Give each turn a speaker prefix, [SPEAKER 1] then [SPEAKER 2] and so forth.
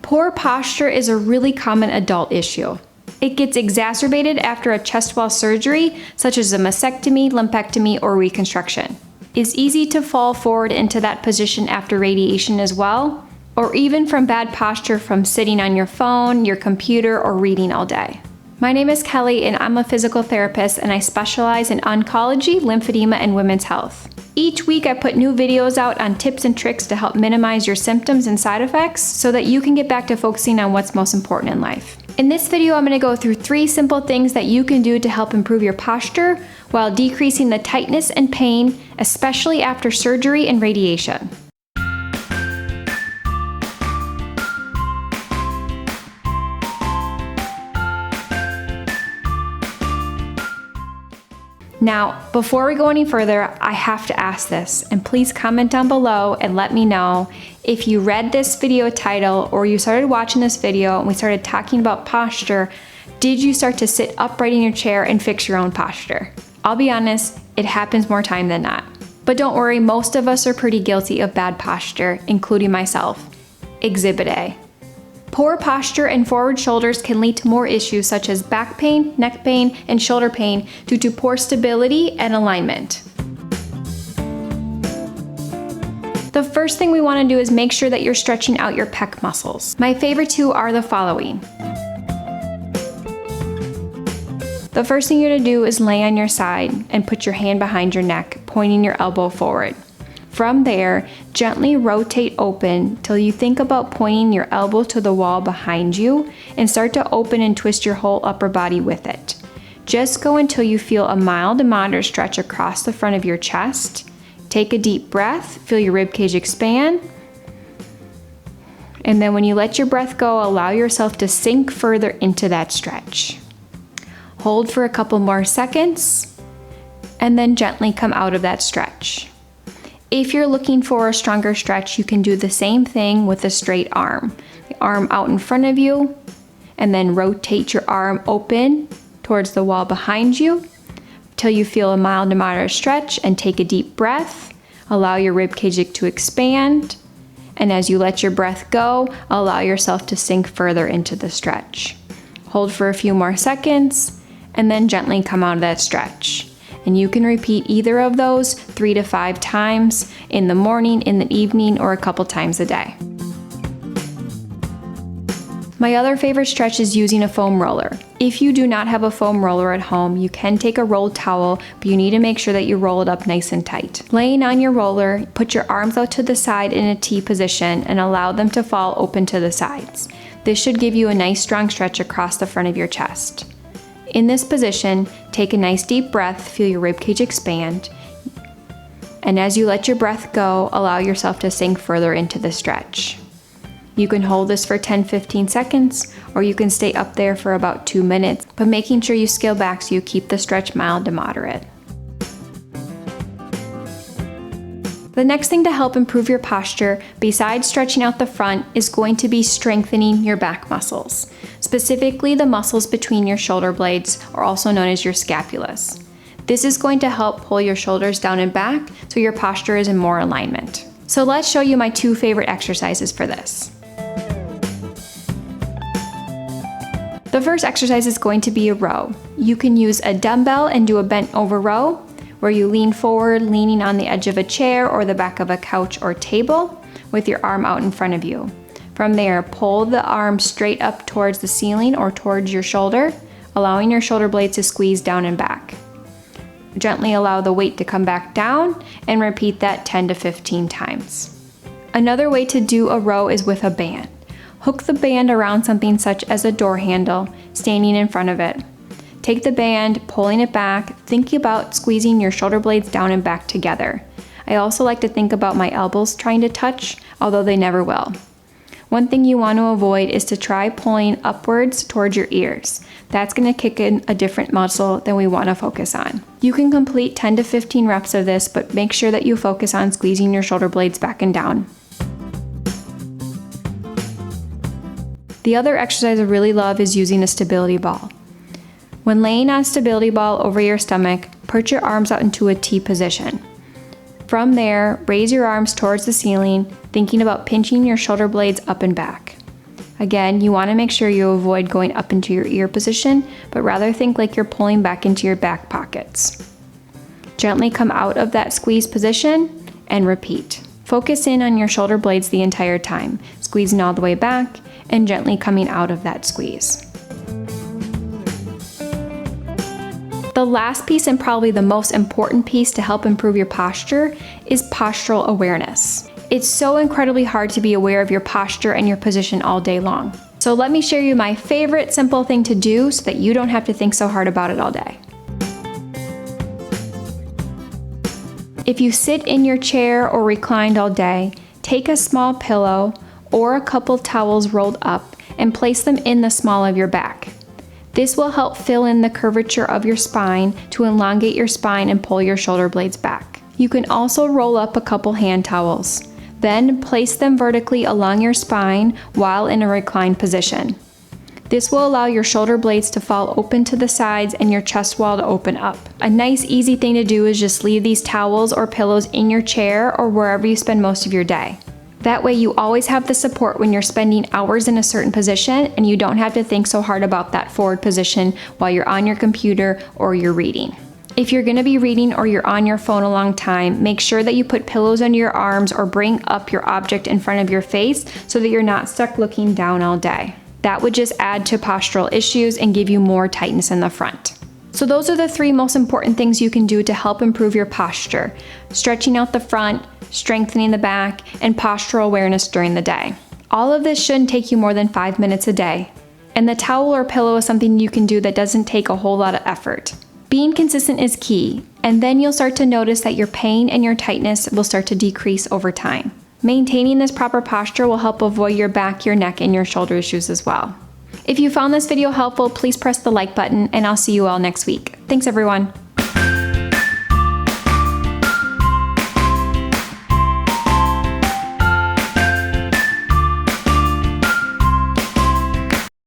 [SPEAKER 1] Poor posture is a really common adult issue. It gets exacerbated after a chest wall surgery, such as a mastectomy, lumpectomy, or reconstruction. It's easy to fall forward into that position after radiation as well, or even from bad posture from sitting on your phone, your computer, or reading all day. My name is Kelly and I'm a physical therapist and I specialize in oncology, lymphedema, and women's health. Each week I put new videos out on tips and tricks to help minimize your symptoms and side effects so that you can get back to focusing on what's most important in life. In this video, I'm going to go through 3 simple things that you can do to help improve your posture while decreasing the tightness and pain, especially after surgery and radiation. Now, before we go any further, I have to ask this, and please comment down below and let me know if you read this video title or you started watching this video and we started talking about posture, did you start to sit upright in your chair and fix your own posture? I'll be honest, it happens more time than not. But don't worry, most of us are pretty guilty of bad posture, including myself. Exhibit A. Poor posture and forward shoulders can lead to more issues such as back pain, neck pain, and shoulder pain due to poor stability and alignment. The first thing we want to do is make sure that you're stretching out your pec muscles. My favorite 2 are the following. The first thing you're going to do is lay on your side and put your hand behind your neck, pointing your elbow forward. From there, gently rotate open till you think about pointing your elbow to the wall behind you and start to open and twist your whole upper body with it. Just go until you feel a mild to moderate stretch across the front of your chest. Take a deep breath, feel your ribcage expand. And then when you let your breath go, allow yourself to sink further into that stretch. Hold for a couple more seconds and then gently come out of that stretch. If you're looking for a stronger stretch, you can do the same thing with a straight arm. The arm out in front of you, and then rotate your arm open towards the wall behind you till you feel a mild to moderate stretch, and take a deep breath. Allow your ribcage to expand, and as you let your breath go, allow yourself to sink further into the stretch. Hold for a few more seconds, and then gently come out of that stretch. And you can repeat either of those 3 to 5 times in the morning, in the evening, or a couple times a day. My other favorite stretch is using a foam roller. If you do not have a foam roller at home, you can take a rolled towel, but you need to make sure that you roll it up nice and tight. Laying on your roller, put your arms out to the side in a T position and allow them to fall open to the sides. This should give you a nice strong stretch across the front of your chest. In this position, take a nice deep breath, feel your ribcage expand, and as you let your breath go, allow yourself to sink further into the stretch. You can hold this for 10-15 seconds, or you can stay up there for about 2 minutes, but making sure you scale back so you keep the stretch mild to moderate. The next thing to help improve your posture, besides stretching out the front, is going to be strengthening your back muscles, specifically the muscles between your shoulder blades, or also known as your scapulas. This is going to help pull your shoulders down and back so your posture is in more alignment. So let's show you my 2 favorite exercises for this. The first exercise is going to be a row. You can use a dumbbell and do a bent over row, where you lean forward, leaning on the edge of a chair or the back of a couch or table with your arm out in front of you. From there, pull the arm straight up towards the ceiling or towards your shoulder, allowing your shoulder blades to squeeze down and back. Gently allow the weight to come back down and repeat that 10 to 15 times. Another way to do a row is with a band. Hook the band around something such as a door handle, standing in front of it. Take the band, pulling it back, thinking about squeezing your shoulder blades down and back together. I also like to think about my elbows trying to touch, although they never will. One thing you want to avoid is to try pulling upwards towards your ears. That's going to kick in a different muscle than we want to focus on. You can complete 10 to 15 reps of this, but make sure that you focus on squeezing your shoulder blades back and down. The other exercise I really love is using a stability ball. When laying on a stability ball over your stomach, put your arms out into a T position. From there, raise your arms towards the ceiling, thinking about pinching your shoulder blades up and back. Again, you want to make sure you avoid going up into your ear position, but rather think like you're pulling back into your back pockets. Gently come out of that squeeze position and repeat. Focus in on your shoulder blades the entire time, squeezing all the way back and gently coming out of that squeeze. The last piece, and probably the most important piece to help improve your posture, is postural awareness. It's so incredibly hard to be aware of your posture and your position all day long. So let me share you my favorite simple thing to do so that you don't have to think so hard about it all day. If you sit in your chair or reclined all day, take a small pillow or a couple towels rolled up and place them in the small of your back. This will help fill in the curvature of your spine to elongate your spine and pull your shoulder blades back. You can also roll up a couple hand towels. Then place them vertically along your spine while in a reclined position. This will allow your shoulder blades to fall open to the sides and your chest wall to open up. A nice easy thing to do is just leave these towels or pillows in your chair or wherever you spend most of your day. That way you always have the support when you're spending hours in a certain position and you don't have to think so hard about that forward position while you're on your computer or you're reading. If you're going to be reading or you're on your phone a long time, make sure that you put pillows under your arms or bring up your object in front of your face so that you're not stuck looking down all day. That would just add to postural issues and give you more tightness in the front. So those are the 3 most important things you can do to help improve your posture: stretching out the front, strengthening the back, and postural awareness during the day. All of this shouldn't take you more than 5 minutes a day. And the towel or pillow is something you can do that doesn't take a whole lot of effort. Being consistent is key, and then you'll start to notice that your pain and your tightness will start to decrease over time. Maintaining this proper posture will help avoid your back, your neck, and your shoulder issues as well. If you found this video helpful, please press the like button, and I'll see you all next week. Thanks everyone.